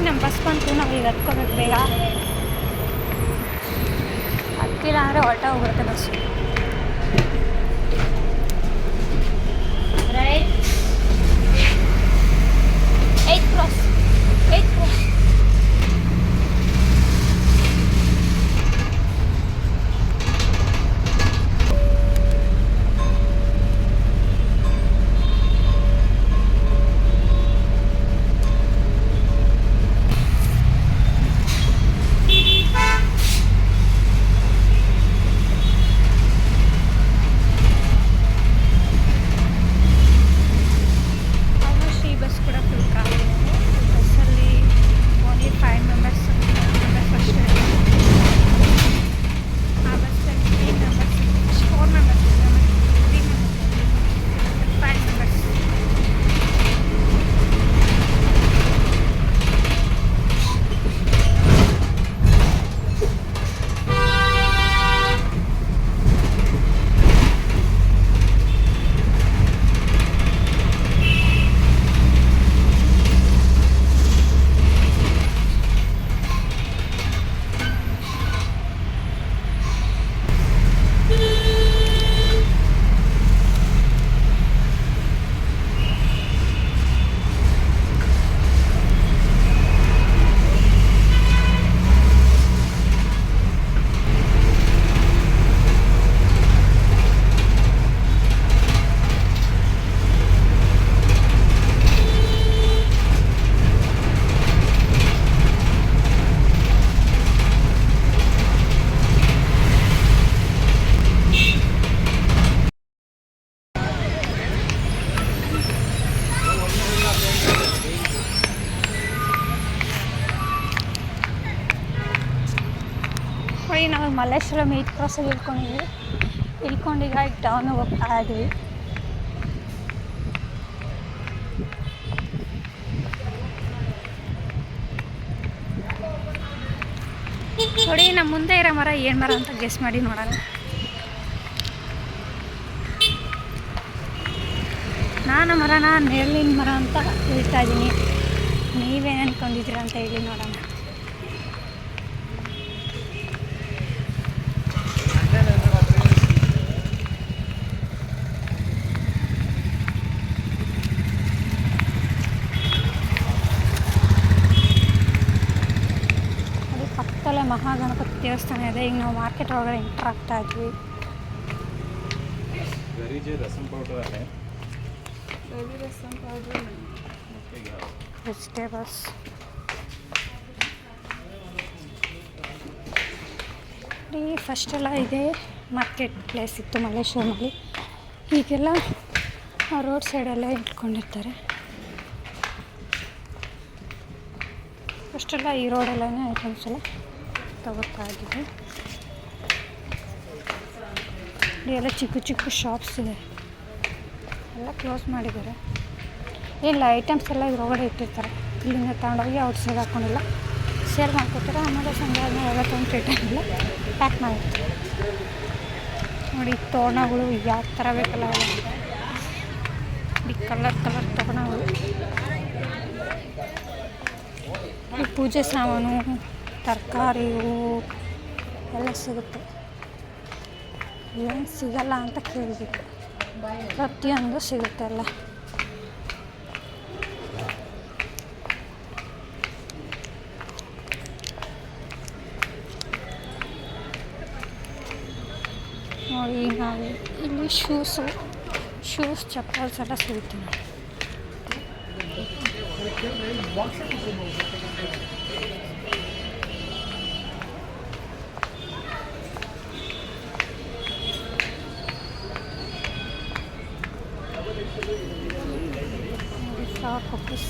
ನಮ್ಮ ಬಸ್ ಬಂತು, ನಾವು ಈಗ ಹತ್ಕೋಬೇಕು ಬೇಗ. ಹತ್ತಿಲ್ಲ ಅಂದರೆ ಹೊರಟ ಹೋಗ್ಬಿಡುತ್ತೆ ಬಸ್ಸು. Right 8 cross. ನಾವು ಮಲ್ಲೇಶ್ವರಂ 8 ಕ್ರಾಸಲ್ಲಿ ಇಳ್ಕೊಂಡೀಗ ಈಗ ಟೌನ್ ಹೋಗ್ತಾ ಇದ್ವಿ. ನೋಡಿ ನಮ್ಮ ಮುಂದೆ ಇರೋ ಮರ ಏನು ಮರ ಅಂತ ಗೆಸ್ ಮಾಡಿ ನೋಡೋಣ. ನಾನು ಮರನ ನೆರಳಿನ ಮರ ಅಂತ ಹೇಳ್ತಾ ಇದ್ದೀನಿ, ನೀವೇನು ಅಂದ್ಕೊಂಡಿದ್ದೀರಾ ಅಂತ ಹೇಳಿ ನೋಡೋಣ. ಮಹಾಗಣಪತಿ ದೇವಸ್ಥಾನ ಇದೆ. ಈಗ ನಾವು ಮಾರ್ಕೆಟ್ ಒಳಗಡೆ ಎಂಟರ್ ಆಗ್ತಾ ಇದ್ವಿ. ವೆಜಿಟೇಬಲ್ಸ್ ಫಸ್ಟೆಲ್ಲ ಇದೆ ಮಾರ್ಕೆಟ್ ಪ್ಲೇಸ್ ಇತ್ತು ಮಲ್ಲೇಶ್ವರಮಲ್ಲಿ. ಈಗೆಲ್ಲ ರೋಡ್ ಸೈಡಲ್ಲೇ ಇಟ್ಕೊಂಡಿರ್ತಾರೆ. ಫಸ್ಟೆಲ್ಲ ಈ ರೋಡಲ್ಲೇ ಐಟಮ್ಸ್ ಎಲ್ಲ ತಗೋತಾ ಇದ್ದೀವಿ. ಎಲ್ಲ ಚಿಕ್ಕ ಚಿಕ್ಕ ಶಾಪ್ಸ್ ಇದೆ, ಎಲ್ಲ ಕ್ಲೋಸ್ ಮಾಡಿದ್ದಾರೆ. ಇಲ್ಲ ಐಟಮ್ಸ್ ಎಲ್ಲ ಇದ್ರೊಳಗಡೆ ಇಟ್ಟಿರ್ತಾರೆ. ಇಲ್ಲಿಂದ ತಗೊಂಡೋಗಿ ಔಟ್ ಸೈಡ್ ಹಾಕ್ಕೊಂಡಿಲ್ಲ ಸೇಲ್ ಮಾಡ್ಕೊತಾರೆ. ಆಮೇಲೆ ಸಂಜೆ ಆದಮೇಲೆ 50 ಐಟಮ್ ಎಲ್ಲ ಪ್ಯಾಕ್ ಮಾಡಿರ್ತಾರೆ. ನೋಡಿ ತೋರಣಗಳು ಯಾವ ಥರ ಬೇಕಲ್ಲ, ಈ ಕಲರ್ ತೋರಣಗಳು, ಈ ಪೂಜೆ ಸಾಮಾನು, ತರಕಾರಿ, ಹೂವು ಎಲ್ಲ ಸಿಗುತ್ತೆ. ಏನು ಸಿಗಲ್ಲ ಅಂತ ಕೇಳಬೇಕು, ಪ್ರತಿಯೊಂದು ಸಿಗುತ್ತೆ ಎಲ್ಲ. ನೋಡಿ ನಾವು ಇಲ್ಲಿ ಶೂಸ್ ಚಪ್ಪಲ್ಸ್ ಎಲ್ಲ ಸಿಗುತ್ತೆ. ಫೋಕಸ್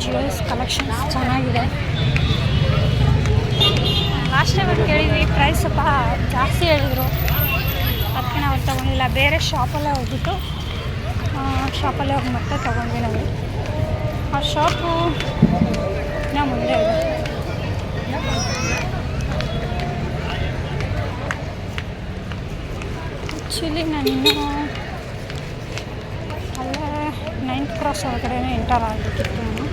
ಜ್ಯುವೆಲ್ಸ್ ಕಲೆಕ್ಷನ್ಸ್ ಚೆನ್ನಾಗಿದೆ. ಲಾಸ್ಟ್ ಟೈಮ್ ಕೇಳಿದ್ವಿ, ಪ್ರೈಸ್ ಸ್ವಲ್ಪ ಜಾಸ್ತಿ ಹೇಳಿದರು, ಅದಕ್ಕೆ ನಾವು ತೊಗೊಂಡಿಲ್ಲ. ಬೇರೆ ಶಾಪಲ್ಲೇ ಹೋಗ್ಬಿಟ್ಟು ಶಾಪಲ್ಲೇ ಹೋಗಿ ಮತ್ತೆ ತೊಗೊಂಡ್ವಿ ನಾವು. ಆ ಶಾಪು ನಾವು ಮುಂದೆ ಇದೆ. ಆ್ಯಕ್ಚುಲಿ ನಾನು ಅಲ್ಲೇ 9th ಕ್ರಾಸ್ ಒಳಗಡೆ ಎಂಟರ್ ಆಗಬೇಕಿತ್ತು ನಾನು.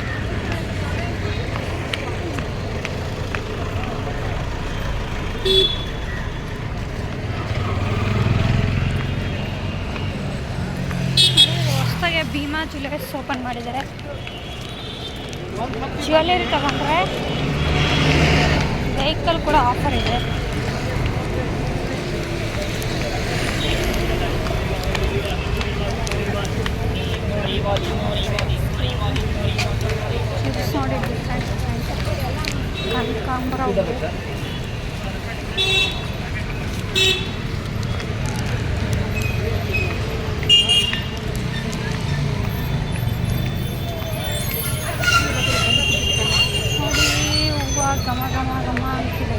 ಹೊಸದಾಗಿ ಭೀಮಾ ಜ್ಯುವೆಲರ್ಸ್ ಓಪನ್ ಮಾಡಿದ್ದಾರೆ. ಜ್ಯುವೆಲರಿ ತಗೊಂಡ್ರೆ ವೆಹಿಕಲ್ ಕೂಡ ಆಫರ್ ಇದೆ. ನೋಡಿ ಡಿಫ್ರೆಂಟ್ ಕನಕಾಂಬರ ಘಮ ಘಮ ಘಮ ಅಂತಿದೆ.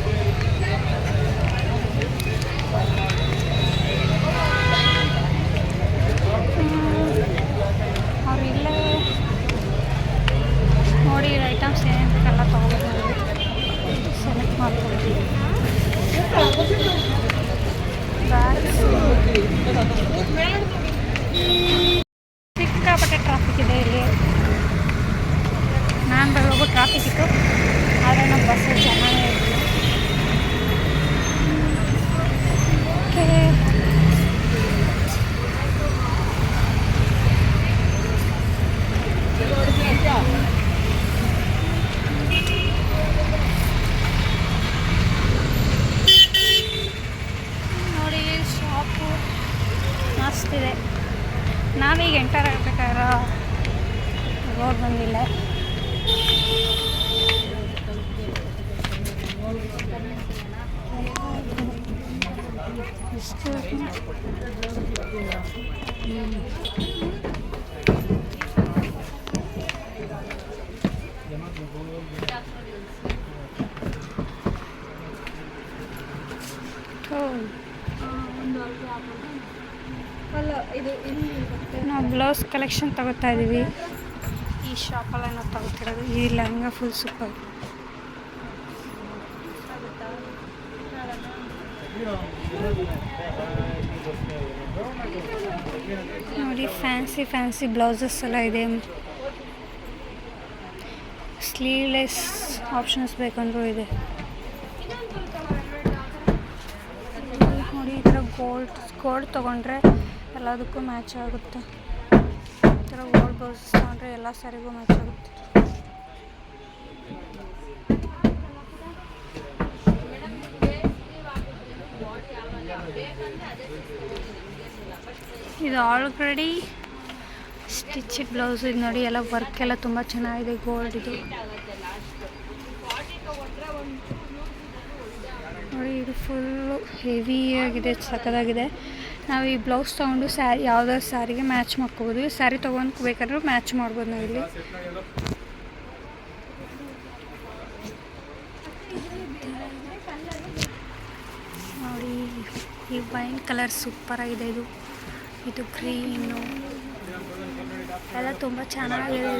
ಅವ್ರು ಇಲ್ಲೇ ನೋಡಿ ಐಟಮ್ಸ್ ಏನೇನು ಬೇಕೆಲ್ಲ ತೊಗೋಬೋದು, ಸೆಲೆಕ್ಟ್ ಮಾಡ್ಬೋದು. ಸಿಕ್ಕಾಪಟ್ಟೆ ಟ್ರಾಫಿಕ್ ಇದೆ ಇಲ್ಲಿ. ನಾನು ಬರೋಗೂ ಟ್ರಾಫಿಕ್ ಇತ್ತು, ಆದರೆ ನಮ್ಮ ಬಸ್ಸಲ್ಲಿ ಚೆನ್ನಾಗೇ ಇತ್ತು. ನೋಡಿ ಶಾಪು ಮಸ್ತಿದೆ. ನಾವೀಗ ಎಂಟರ್ ಆಗಬೇಕಾದ್ರೆ ರೋಡ್ ಬಂದಿಲ್ಲ. ನಾವು ಬ್ಲೌಸ್ ಕಲೆಕ್ಷನ್ ತಗೋತಾ ಇದ್ದೀವಿ. ಈ ಶಾಪಲ್ಲಿ ನಾವು ತಗೋತಿರೋದು. ಈ ಲೆಹಂಗಾ ಫುಲ್ ಸೂಪರ್. ನೋಡಿ ಫ್ಯಾನ್ಸಿ ಬ್ಲೌಸಸ್ ಎಲ್ಲ ಇದೆ. ಸ್ಲೀವ್ಲೆಸ್ ಆಪ್ಷನ್ಸ್ ಬೇಕಂದ್ರೂ ಇದೆ. ನೋಡಿ ಈ ಥರ ಗೋಲ್ಡ್ ತೊಗೊಂಡ್ರೆ ಎಲ್ಲದಕ್ಕೂ ಮ್ಯಾಚ್ ಆಗುತ್ತೆ. ಈ ಥರ ಗೋಲ್ಡ್ ಬ್ಲೌಸಸ್ ತೊಗೊಂಡ್ರೆ ಎಲ್ಲ ಸ್ಯಾರಿಗೂ ಮ್ಯಾಚ್ ಆಗುತ್ತೆ. ಇದು ಆಲ್ರೆಡಿ ಸ್ಟಿಚ್ ಬ್ಲೌಸ್. ಇದು ನೋಡಿ ಎಲ್ಲ ವರ್ಕ್ ಎಲ್ಲ ತುಂಬ ಚೆನ್ನಾಗಿದೆ. ಗೋಲ್ಡ್ ಇದು ನೋಡಿ, ಇದು ಫುಲ್ಲು ಹೆವಿಯಾಗಿದೆ, ಸಖತ್ತಾಗಿದೆ. ನಾವು ಈ ಬ್ಲೌಸ್ ತೊಗೊಂಡು ಸ್ಯಾರಿ ಯಾವುದಾದ್ರು ಸ್ಯಾರಿಗೆ ಮ್ಯಾಚ್ ಮಾಡ್ಕೋಬೋದು. ಈ ಸ್ಯಾರಿ ತೊಗೊಂಡು ಬೇಕಾದ್ರೂ ಮ್ಯಾಚ್ ಮಾಡ್ಬೋದು ನಾವಿಲ್ಲಿ. ನೋಡಿ ಈ ವೈನ್ ಕಲರ್ ಸೂಪರಾಗಿದೆ. ಇದು ಗ್ರೀನು ಎಲ್ಲ ತುಂಬ ಚೆನ್ನಾಗಿದೆ.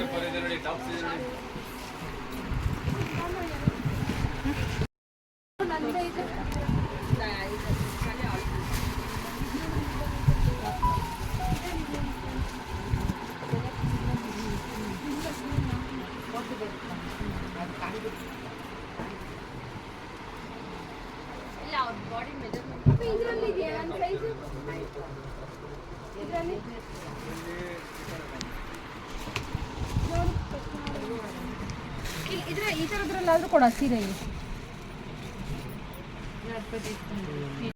ಈ ಥರದ್ರಲ್ಲಾದರೂ ಕೊಡ ಸೀರೆ.